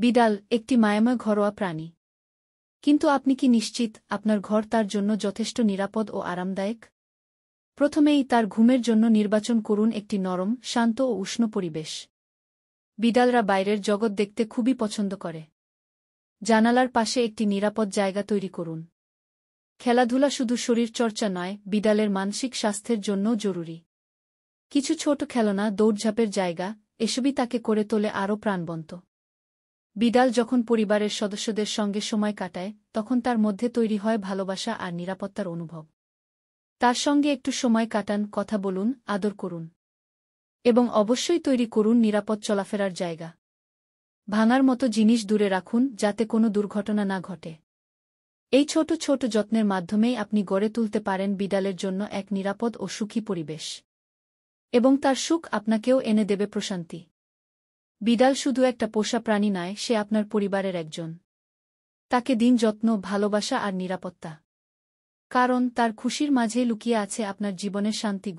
বিড়াল একটি মায়াময় ঘরোয়া প্রাণী। কিন্তু আপনি কি নিশ্চিত আপনার ঘর তার জন্য যথেষ্ট নিরাপদ ও আরামদায়ক? প্রথমেই তার ঘুমের জন্য নির্বাচন করুন একটি নরম, শান্ত ও উষ্ণ পরিবেশ। বিড়ালরা বাইরের জগৎ দেখতে খুবই পছন্দ করে। জানালার পাশে একটি নিরাপদ জায়গা তৈরি করুন। খেলাধুলা শুধু শরীরচর্চা নয়, বিড়ালের মানসিক স্বাস্থ্যের জন্যও জরুরি। কিছু ছোট খেলনা, দৌড়ঝাঁপের জায়গা, এসবই তাকে করে তোলে আরও প্রাণবন্ত। বিড়াল যখন পরিবারের সদস্যদের সঙ্গে সময় কাটায়, তখন তার মধ্যে তৈরি হয় ভালোবাসা আর নিরাপত্তার অনুভব। তার সঙ্গে একটু সময় কাটান, কথা বলুন, আদর করুন। এবং অবশ্যই তৈরি করুন নিরাপদ চলাফেরার জায়গা। ভাঙার মতো জিনিস দূরে রাখুন, যাতে কোনো দুর্ঘটনা না ঘটে। এই ছোট ছোট যত্নের মাধ্যমেই আপনি গড়ে তুলতে পারেন বিড়ালের জন্য এক নিরাপদ ও সুখী পরিবেশ। এবং তার সুখ আপনাকেও এনে দেবে প্রশান্তি। বিড়াল শুধু একটা পোষা প্রাণী নয়, সে আপনার পরিবারের একজন। তাকে দিন যত্ন, ভালোবাসা আর নিরাপত্তা। কারণ তার খুশির মাঝেই লুকিয়ে আছে আপনার জীবনের শান্তি।